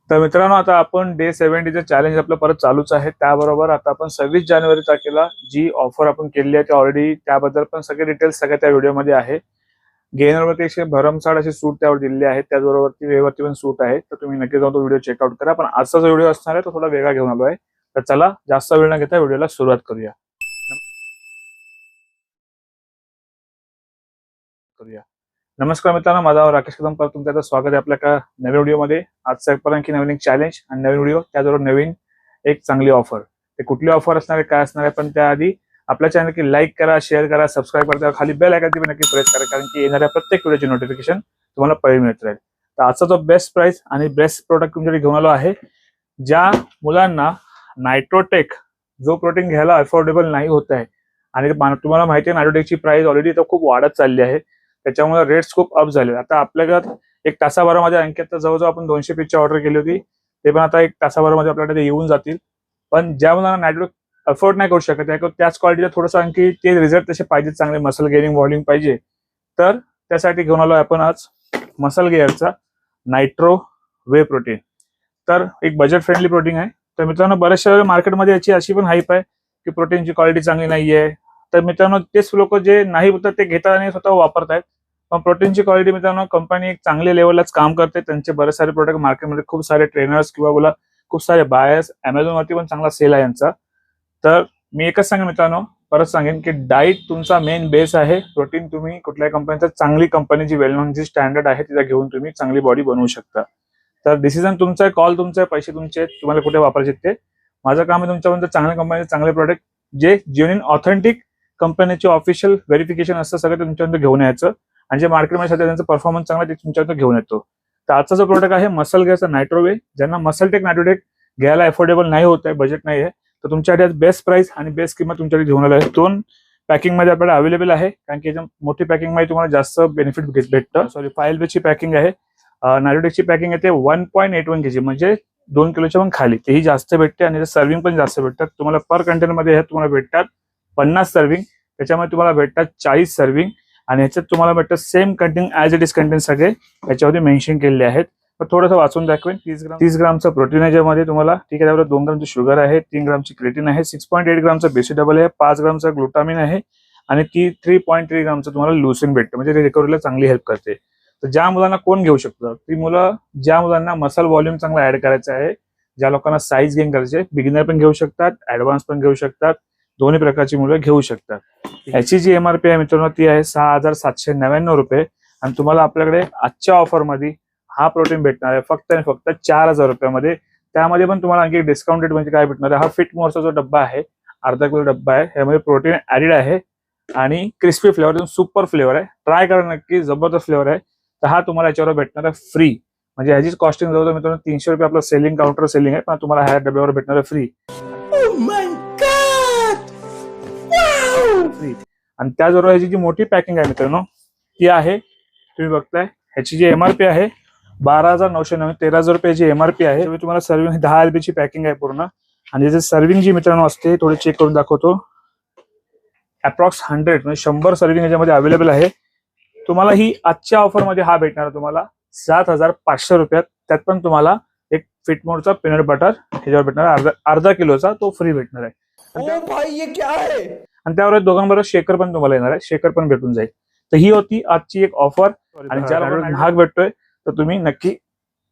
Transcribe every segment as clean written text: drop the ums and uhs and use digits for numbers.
तर मित्रांनो, आता आपण डे 70चं चॅलेंज आपलं परत चालूच आहे. त्याबरोबर आता आपण 26 जानेवारी तारखेला जी ऑफर आपण केली आहे ती ऑलरेडी त्याबद्दल पण सगळे डिटेल्स सगळ्या त्या व्हिडिओमध्ये आहे. गेनरवरती असे भरमसाठ अशी सूट त्यावर दिलेली आहे, त्याचबरोबर वेवरती पण सूट आहे. तर तुम्ही नक्की जाऊन तो व्हिडिओ चेकआउट करा. पण आजचा जो व्हिडिओ असणार आहे तो थोडा वेगळा घेऊन आलो आहे. तर चला जास्त वेळ न घेता व्हिडिओला सुरुवात करूया. नमस्कार मित्रांनो, माझा नाव राकेश कदम. तुमचं स्वागत आहे आपल्या एका नव्या व्हिडिओमध्ये. आजचा एक परत नवीन एक चॅलेंज आणि नवीन व्हिडिओ, त्याचबरोबर नवीन एक चांगली ऑफर. ते कुठली ऑफर असणार आहे, काय असणार आहे, पण त्याआधी आपल्या चॅनल की लाईक करा, शेअर करा, सबस्क्राईब करा, खाली बेल आयकॉन पण नक्की प्रेस करा, कारण की येणाऱ्या प्रत्येक व्हिडिओची नोटिफिकेशन तुम्हाला पहिले मिळत राहील. तर आजचा जो बेस्ट प्राइस आणि बेस्ट प्रोडक्ट तुमच्याकडे घेऊन आलो आहे, ज्या मुलांना नायट्रोटेक जो प्रोटीन घ्यायला अफोर्डेबल नाही होत आहे आणि तुम्हाला माहिती आहे नायट्रोटेकची प्राइस ऑलरेडी तर खूप वाढत चालली आहे, त्याच्यामुळे रेट्स खूप अप झाले. आता आपल्याकडे एक तासाभरामध्ये आणखी आता जवळजवळ आपण 200 पीसची ऑर्डर केली होती, ते पण आता एक तासाभरामध्ये आपल्याकडे येऊन जातील. पण ज्या मुलांना नायट्रोटेक अफोर्ड नाही करू शकत आहे, त्याच क्वालिटीचा थोडंसं आणखी ते रिझल्ट तसे पाहिजे, चांगले मसल गेनिंग व्हॉल्यूम पाहिजे, तर त्यासाठी घेऊन आलो आपण आज मसल गेअरचा नायट्रो वे प्रोटीन. तर एक बजेट फ्रेंडली प्रोटीन आहे. तर मित्रांनो, बऱ्याचशा मार्केटमध्ये याची अशी पण हाईप आहे की प्रोटीनची क्वालिटी चांगली नाहीये. तर मित्रांनो, तेच लोक जे नाही होतात ते घेतात आणि स्वतः वापरतात. पण प्रोटीनची क्वालिटी मित्रांनो, कंपनी एक चांगल्या लेवललाच काम करते. त्यांचे बरेच सारे प्रोडक्ट मार्केटमध्ये खूप सारे ट्रेनर्स किंवा बोला खूप सारे बायर्स, अमेझॉनवरती पण चांगला सेल आहे यांचा. तर मी एकच सांगेन मित्रांनो, परत सांगेन की डाईट तुमचा मेन बेस आहे. प्रोटीन तुम्ही कुठल्याही कंपनीचा, चांगली कंपनी जी वेल नोन जी स्टँडर्ड आहे तिला घेऊन तुम्ही चांगली बॉडी बनवू शकता. तर डिसिजन तुमचा आहे, कॉल तुमचा आहे, पैसे तुमचे आहेत, तुम्हाला कुठे वापरायचे ते. माझं काम आहे तुमच्यापर्यंत चांगल्या कंपनीचे चांगले प्रोडक्ट, जे जेन्युइन ऑथेंटिक कंपनीचे ऑफिशियल व्हेरिफिकेशन असतं सगळं तुमच्यापर्यंत घेऊन यायचं, आणि जे मार्केटमध्ये सध्या त्यांचा परफॉर्मन्स चांगला ते तुमच्यापर्यंत घेऊन येतो. तर आजचा जो प्रोडक्ट आहे मसल गेअरचा नायट्रोवे, ज्यांना मसल टेक नायट्रोटेक घ्यायला अफोर्डेबल नाही होत आहे, बजेट नाही आहे, तर तुमच्यासाठी बेस्ट प्राइस आणि बेस्ट किंमत तुमच्याकडे घेऊन आलं आहे. 2 पॅकिंग मध्ये आपल्याला अवेलेबल आहे, कारण की मोठी पॅकिंग मध्ये तुम्हाला जास्त बेनिफिट भेटतं. सॉरी, 5 LBची पॅकिंग आहे. नायट्रोटेकची पॅकिंग येते 1.81 kg, म्हणजे 2 किलोच्या पण खाली, तेही जास्त भेटते आणि सर्विंग पण जास्त भेटतात तुम्हाला. पर कंटेनर मध्ये तुम्हाला भेटतात 50 सर्विंग, त्याच्यामध्ये तुम्हाला भेटतात 40 सर्विंग, आणि ह्याच्यात तुम्हाला भेटतं same content as it is content सगळे याच्यामध्ये मेन्शन केलेले आहेत. तर थोडंसं वाचून दाखवेन. 30 ग्रामचं प्रोटीन आहे ज्यामध्ये तुम्हाला, ठीक आहे. त्यावर 2 ग्रामची शुगर आहे, 3 ग्रामची क्रेटिन आहे, 6.8 ग्रामचं बेसिडबल आहे, 5 ग्रामचं ग्लुटामिन आहे, आणि 3.3 ग्रामचं तुम्हाला लुसिन भेटतं, म्हणजे रिकव्हरीला चांगली हेल्प करते. तर ज्या मुलांना कोण घेऊ शकतं, ती मुलं ज्या मुलांना मसल व्हॉल्यूम चांगला ऍड करायचा आहे, ज्या लोकांना साईज गेन करायचे, बिगिनर पण घेऊ शकतात, ऍडव्हान्स पण घेऊ शकतात, दोन्ही प्रकारची मुलं घेऊ शकतात. याची जी MRP आहे मित्रांनो, ती आहे 6,799 रुपये, आणि तुम्हाला आपल्याकडे आजच्या ऑफरमध्ये हा प्रोटीन भेटणार आहे फक्त आणि फक्त 4,000 रुपयामध्ये. त्यामध्ये पण तुम्हाला आणखी डिस्काउंटेड म्हणजे काय भेटणार आहे, हा फिट मोरचा जो डब्बा आहे, अर्धा किलो डब्बा आहे, यामध्ये प्रोटीन ऍडेड आहे आणि क्रिस्पी फ्लेवर, सुपर फ्लेवर आहे. ट्राय करा नक्की, जबरदस्त फ्लेवर आहे. तर हा तुम्हाला याच्यावर भेटणार आहे फ्री, म्हणजे ह्याची कॉस्टिंग जवळ मित्रांनो 300 रुपये आपलं सेलिंग काउंटर सेलिंग आहे, पण तुम्हाला ह्या डब्यावर भेटणार आहे फ्री. फ्री. आणि त्याचबरोबर ह्याची जी मोठी पॅकिंग आहे मित्रांनो, ती आहे, तुम्ही बघताय, ह्याची जी MRP आहे 12,999, 13,000 रुपयाची MRP आहे. तुम्हाला सर्विंग 10 LBची पॅकिंग आहे पूर्ण, आणि याची सर्विंग जी मित्रांनो असते, थोडी चेक करून दाखवतो. अप्रॉक्स 100 म्हणजे 100 सर्विंग याच्यामध्ये अवेलेबल आहे. तुम्हाला ही आजच्या ऑफरमध्ये हा भेटणार तुम्हाला 7,500 रुपयात. त्यात पण तुम्हाला एक फिटमोरचा पीनट बटर ह्याच्यावर भेटणार, अर्धा किलोचा तो फ्री भेटणार आहे. आणि त्यावर दोघांबरोबर शेकर पण तुम्हाला येणार आहे, शेकर पण भेटून जाईल. तर ही होती आजची एक ऑफर, आणि ज्याला महाग भेटतोय तर तुम्ही नक्की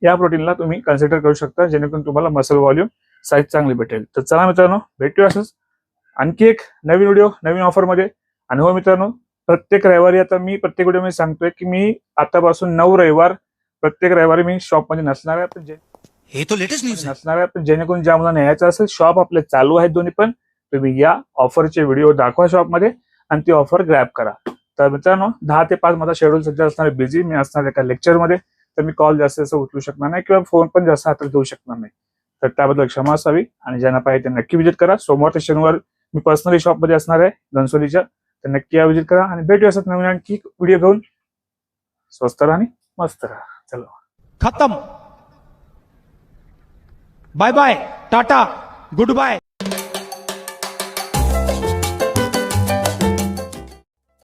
या प्रोटीनला तुम्ही कन्सिडर करू शकता, जेणेकरून तुम्हाला मसल व्हॉल्यूम साईज चांगली भेटेल. तर चला मित्रांनो, भेटूया असंच आणखी एक नवीन व्हिडिओ नवीन ऑफर मध्ये. आणि हो मित्रांनो, प्रत्येक रविवारी आता मी प्रत्येक व्हिडिओ मध्ये सांगतोय की मी आतापासून 9 रविवार प्रत्येक रविवारी मी शॉप मध्ये नसणार आहे. हे तो लेटेस्ट न्यूज नसणार आहे, पण जेणेकरून ज्या मुलांना यायचं असेल, शॉप आपले चालू आहेत दोन्ही पण, तुम्ही या ऑफरचे व्हिडिओ दाखवा शॉपमध्ये आणि ती ऑफर ग्रॅब करा. तर मित्रांनो, 10 ते 5 माझा शेड्यूल सध्या असणार आहे बिझी, मी असणार एका लेक्चरमध्ये, तर मी कॉल जास्त उचलू शकणार नाही किंवा फोन पण जास्त हातात घेऊ शकणार नाही. तर त्याबद्दल क्षमा असावी, आणि ज्यांना पाहिजे ते नक्की विजिट करा. सोमवार ते शनिवार मी पर्सनली शॉपमध्ये असणार आहे घनसोलीच्या, तर नक्की या विजिट करा, आणि भेटूया असं नवीन आणखी व्हिडिओ घेऊन. स्वस्त राहा आणि मस्त राहा. चलो, खत्म. Bye bye, tata, good bye.